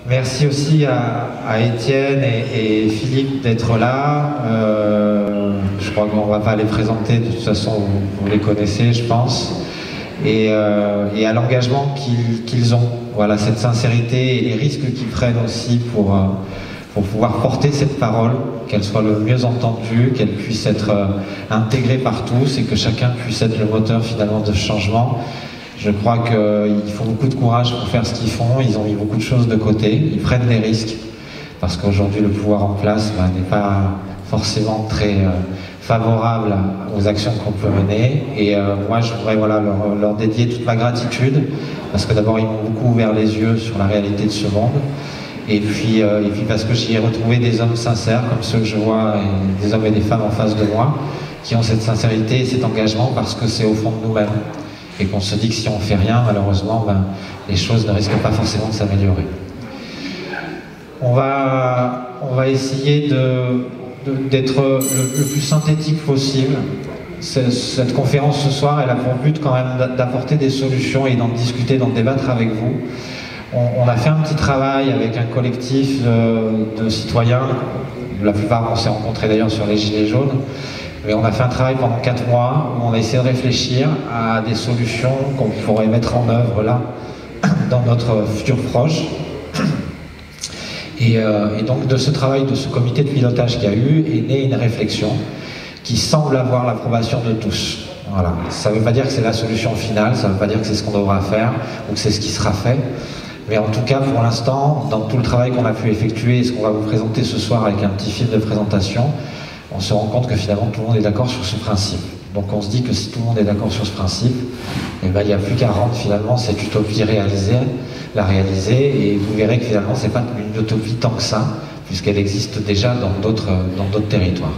Merci aussi à Étienne et Philippe d'être là. Je crois qu'on ne va pas les présenter, de toute façon vous les connaissez je pense. Et à l'engagement qu'ils ont. Voilà, cette sincérité et les risques qu'ils prennent aussi pour pouvoir porter cette parole, qu'elle soit le mieux entendue, qu'elle puisse être intégrée par tous et que chacun puisse être le moteur finalement de ce changement. Je crois qu'il faut beaucoup de courage pour faire ce qu'ils font, ils ont mis beaucoup de choses de côté, ils prennent des risques, parce qu'aujourd'hui le pouvoir en place n'est pas forcément très favorable aux actions qu'on peut mener. Et moi je voudrais leur dédier toute ma gratitude, parce que d'abord ils m'ont beaucoup ouvert les yeux sur la réalité de ce monde, et puis parce que j'y ai retrouvé des hommes sincères, comme ceux que je vois, et des hommes et des femmes en face de moi, qui ont cette sincérité et cet engagement, parce que c'est au fond de nous-mêmes. Et qu'on se dit que si on ne fait rien, malheureusement, les choses ne risquent pas forcément de s'améliorer. On va essayer d'être le plus synthétique possible. Cette conférence ce soir, elle a pour but quand même d'apporter des solutions et d'en discuter, d'en débattre avec vous. On a fait un petit travail avec un collectif de citoyens. La plupart, on s'est rencontrés d'ailleurs sur les Gilets jaunes. Mais on a fait un travail pendant 4 mois où on a essayé de réfléchir à des solutions qu'on pourrait mettre en œuvre là, dans notre futur proche. Et donc de ce travail, de ce comité de pilotage qu'il y a eu, est née une réflexion qui semble avoir l'approbation de tous. Voilà. Ça ne veut pas dire que c'est la solution finale, ça ne veut pas dire que c'est ce qu'on devra faire ou que c'est ce qui sera fait. Mais en tout cas, pour l'instant, dans tout le travail qu'on a pu effectuer et ce qu'on va vous présenter ce soir avec un petit film de présentation, on se rend compte que finalement tout le monde est d'accord sur ce principe. Donc on se dit que si tout le monde est d'accord sur ce principe, eh ben, il n'y a plus qu'à rendre finalement cette utopie la réaliser, et vous verrez que finalement c'est pas une utopie tant que ça, puisqu'elle existe déjà dans d'autres territoires.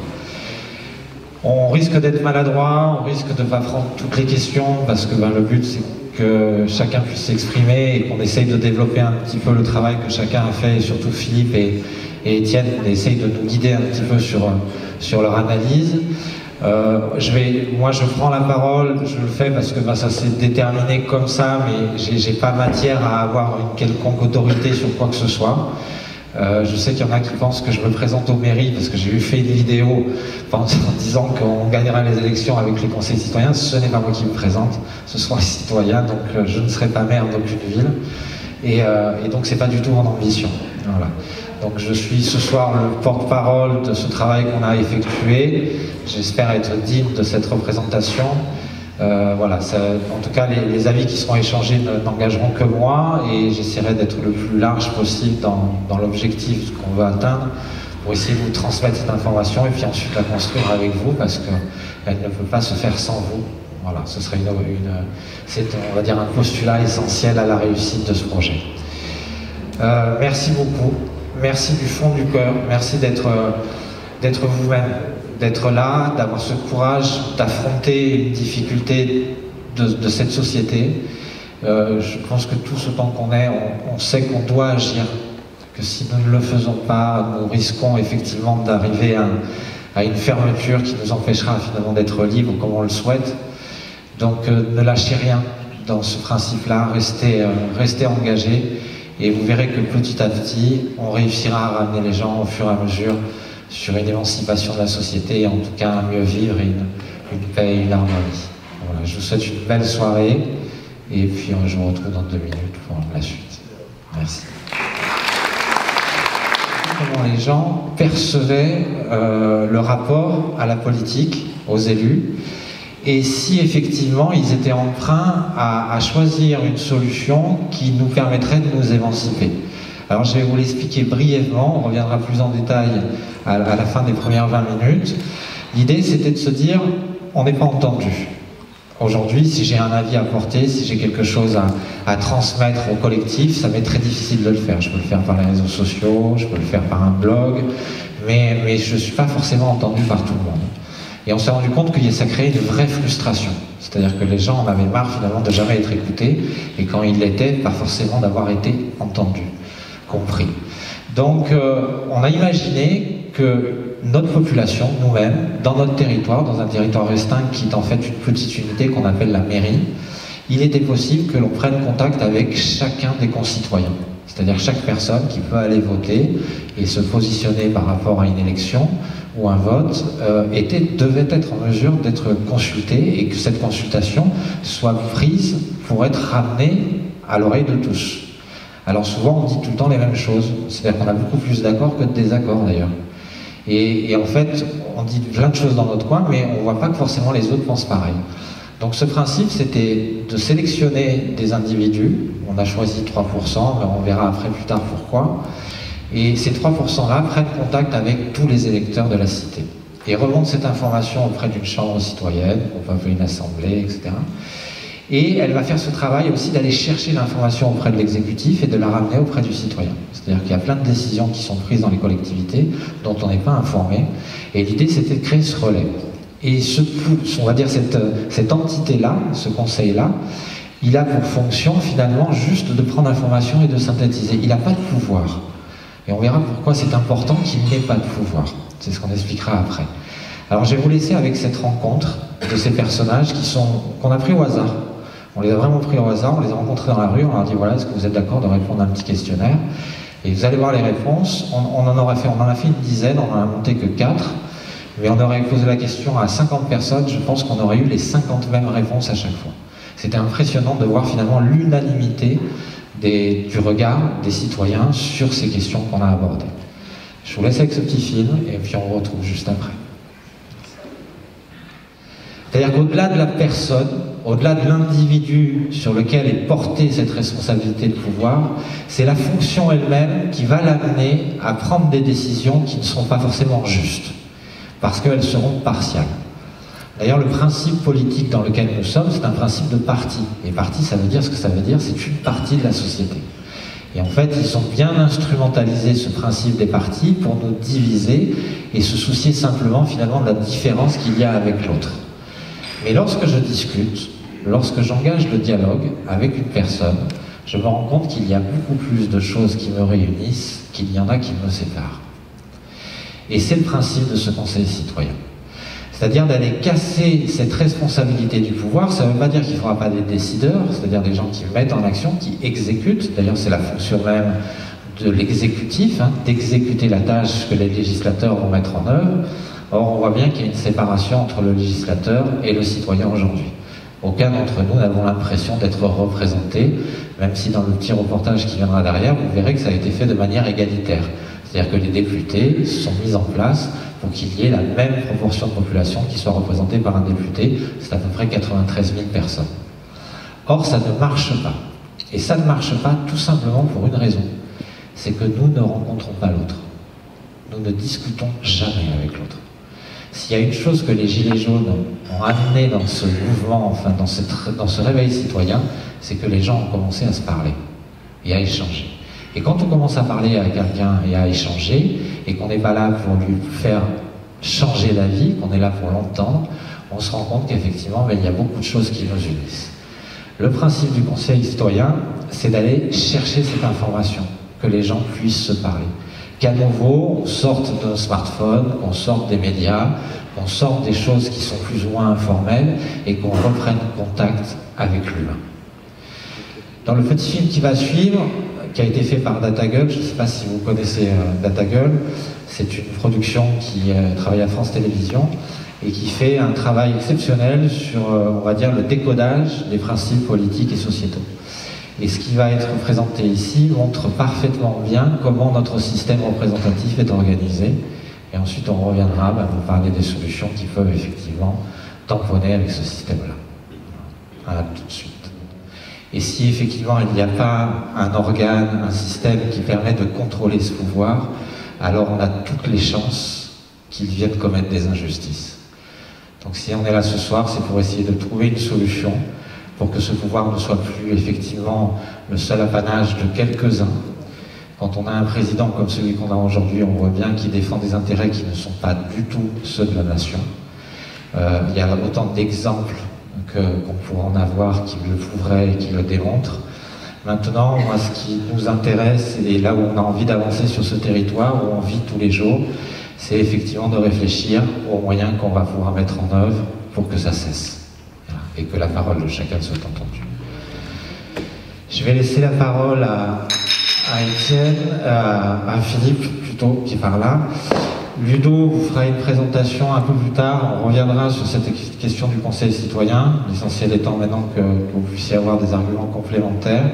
On risque d'être maladroit, on risque de ne pas prendre toutes les questions, parce que le but c'est que chacun puisse s'exprimer et qu'on essaye de développer un petit peu le travail que chacun a fait, et surtout Philippe et Étienne essayent de nous guider un petit peu sur leur analyse. Moi je prends la parole, je le fais parce que ça s'est déterminé comme ça, mais j'ai pas matière à avoir une quelconque autorité sur quoi que ce soit. Je sais qu'il y en a qui pensent que je me présente aux mairies parce que j'ai fait une vidéo en disant qu'on gagnera les élections avec les conseils citoyens. Ce n'est pas moi qui me présente, ce sont les citoyens, donc je ne serai pas maire d'aucune ville. Et donc c'est pas du tout mon ambition. Voilà. Donc je suis ce soir le porte-parole de ce travail qu'on a effectué. J'espère être digne de cette représentation. Voilà, en tout cas les avis qui seront échangés n'engageront que moi, et j'essaierai d'être le plus large possible dans l'objectif qu'on veut atteindre, pour essayer de vous transmettre cette information et puis ensuite la construire avec vous, parce qu'elle ne peut pas se faire sans vous. Voilà, ce serait c'est, on va dire, un postulat essentiel à la réussite de ce projet. Merci beaucoup, merci du fond du cœur, merci d'être vous-même, d'être là, d'avoir ce courage d'affronter une difficulté de cette société. Je pense que tous autant qu'on est, on sait qu'on doit agir, que si nous ne le faisons pas, nous risquons effectivement d'arriver à une fermeture qui nous empêchera finalement d'être libres comme on le souhaite. Donc ne lâchez rien dans ce principe-là, restez engagés, et vous verrez que petit à petit, on réussira à ramener les gens au fur et à mesure sur une émancipation de la société, et en tout cas un mieux vivre, et une paix et une harmonie. Voilà, je vous souhaite une belle soirée, et puis je vous retrouve dans 2 minutes pour la suite. Merci. Comment les gens percevaient le rapport à la politique, aux élus, et si effectivement ils étaient empreints à choisir une solution qui nous permettrait de nous émanciper. Alors je vais vous l'expliquer brièvement, on reviendra plus en détail à la fin des premières 20 minutes. L'idée c'était de se dire, on n'est pas entendu. Aujourd'hui, si j'ai un avis à porter, si j'ai quelque chose à transmettre au collectif, ça m'est très difficile de le faire. Je peux le faire par les réseaux sociaux, je peux le faire par un blog, mais je ne suis pas forcément entendu par tout le monde. Et on s'est rendu compte que ça créait une vraie frustration. C'est-à-dire que les gens en avaient marre finalement de jamais être écoutés, et quand ils l'étaient, pas forcément d'avoir été entendus, compris. Donc on a imaginé que notre population, nous-mêmes, dans notre territoire, dans un territoire restreint qui est en fait une petite unité qu'on appelle la mairie, il était possible que l'on prenne contact avec chacun des concitoyens. C'est-à-dire chaque personne qui peut aller voter et se positionner par rapport à une élection ou un vote devait être en mesure d'être consultée et que cette consultation soit prise pour être ramenée à l'oreille de tous. Alors souvent on dit tout le temps les mêmes choses, c'est-à-dire qu'on a beaucoup plus d'accords que de désaccords d'ailleurs. Et en fait, on dit plein de choses dans notre coin, mais on ne voit pas que forcément les autres pensent pareil. Donc ce principe, c'était de sélectionner des individus. On a choisi 3%, mais on verra après plus tard pourquoi. Et ces 3%-là prennent contact avec tous les électeurs de la cité et remontent cette information auprès d'une chambre citoyenne, on peut appeler une assemblée, etc. Et elle va faire ce travail aussi d'aller chercher l'information auprès de l'exécutif et de la ramener auprès du citoyen. C'est-à-dire qu'il y a plein de décisions qui sont prises dans les collectivités dont on n'est pas informé. Et l'idée, c'était de créer ce relais. Et on va dire cette entité-là, ce conseil-là, il a pour fonction finalement juste de prendre l'information et de synthétiser. Il n'a pas de pouvoir. Et on verra pourquoi c'est important qu'il n'ait pas de pouvoir. C'est ce qu'on expliquera après. Alors je vais vous laisser avec cette rencontre de ces personnages qu'on a pris au hasard. On les a vraiment pris au hasard, on les a rencontrés dans la rue, on leur a dit voilà, est-ce que vous êtes d'accord de répondre à un petit questionnaire? Et vous allez voir les réponses, on en a fait une dizaine, on n'en a monté que 4, mais on aurait posé la question à 50 personnes, je pense qu'on aurait eu les 50 mêmes réponses à chaque fois. C'était impressionnant de voir finalement l'unanimité du regard des citoyens sur ces questions qu'on a abordées. Je vous laisse avec ce petit film, et puis on se retrouve juste après. C'est-à-dire qu'au-delà de la personne, au-delà de l'individu sur lequel est portée cette responsabilité de pouvoir, c'est la fonction elle-même qui va l'amener à prendre des décisions qui ne seront pas forcément justes, parce qu'elles seront partiales. D'ailleurs, le principe politique dans lequel nous sommes, c'est un principe de parti. Et parti, ça veut dire ce que ça veut dire, c'est une partie de la société. Et en fait, ils ont bien instrumentalisé ce principe des partis pour nous diviser et se soucier simplement finalement de la différence qu'il y a avec l'autre. Mais lorsque je discute, lorsque j'engage le dialogue avec une personne, je me rends compte qu'il y a beaucoup plus de choses qui me réunissent qu'il y en a qui me séparent. Et c'est le principe de ce conseil citoyen. C'est-à-dire d'aller casser cette responsabilité du pouvoir. Ça ne veut pas dire qu'il ne faudra pas des décideurs, c'est-à-dire des gens qui mettent en action, qui exécutent. D'ailleurs, c'est la fonction même de l'exécutif, d'exécuter la tâche que les législateurs vont mettre en œuvre. Or, on voit bien qu'il y a une séparation entre le législateur et le citoyen aujourd'hui. Aucun d'entre nous n'avons l'impression d'être représenté, même si dans le petit reportage qui viendra derrière, vous verrez que ça a été fait de manière égalitaire. C'est-à-dire que les députés se sont mis en place pour qu'il y ait la même proportion de population qui soit représentée par un député. C'est à peu près 93 000 personnes. Or, ça ne marche pas. Et ça ne marche pas tout simplement pour une raison. C'est que nous ne rencontrons pas l'autre. Nous ne discutons jamais avec l'autre. S'il y a une chose que les Gilets jaunes ont amené dans ce mouvement, enfin dans ce réveil citoyen, c'est que les gens ont commencé à se parler et à échanger. Et quand on commence à parler à quelqu'un et à échanger, et qu'on n'est pas là pour lui faire changer la vie, qu'on est là pour l'entendre, on se rend compte qu'effectivement, il y a beaucoup de choses qui nous unissent. Le principe du conseil citoyen, c'est d'aller chercher cette information, que les gens puissent se parler. Qu'à nouveau, on sorte de nos smartphones, qu'on sorte des médias, qu'on sorte des choses qui sont plus ou moins informelles, et qu'on reprenne contact avec l'humain. Dans le petit film qui va suivre, qui a été fait par DataGull, je ne sais pas si vous connaissez DataGull, c'est une production qui travaille à France Télévisions et qui fait un travail exceptionnel sur, on va dire, le décodage des principes politiques et sociétaux. Et ce qui va être présenté ici montre parfaitement bien comment notre système représentatif est organisé. Et ensuite, on reviendra pour parler des solutions qui peuvent effectivement tamponner avec ce système-là. Voilà, tout de suite. Et si effectivement il n'y a pas un organe, un système qui permet de contrôler ce pouvoir, alors on a toutes les chances qu'il vienne commettre des injustices. Donc si on est là ce soir, c'est pour essayer de trouver une solution pour que ce pouvoir ne soit plus effectivement le seul apanage de quelques-uns. Quand on a un président comme celui qu'on a aujourd'hui, on voit bien qu'il défend des intérêts qui ne sont pas du tout ceux de la nation. Il y a autant d'exemples qu'on pourrait en avoir qui le prouveraient et qui le démontrent. Maintenant, moi, ce qui nous intéresse, et là où on a envie d'avancer sur ce territoire, où on vit tous les jours, c'est effectivement de réfléchir aux moyens qu'on va pouvoir mettre en œuvre pour que ça cesse. Voilà. Et que la parole de chacun soit entendue. Je vais laisser la parole à à Étienne, à Philippe plutôt, qui est par là. Ludo vous fera une présentation un peu plus tard. On reviendra sur cette question du conseil citoyen, l'essentiel étant maintenant que vous puissiez avoir des arguments complémentaires.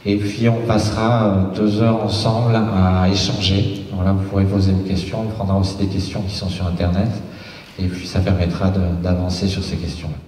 Et puis on passera 2 heures ensemble à échanger. Voilà, vous pourrez poser vos questions, on prendra aussi des questions qui sont sur Internet. Et puis ça permettra d'avancer sur ces questions-là.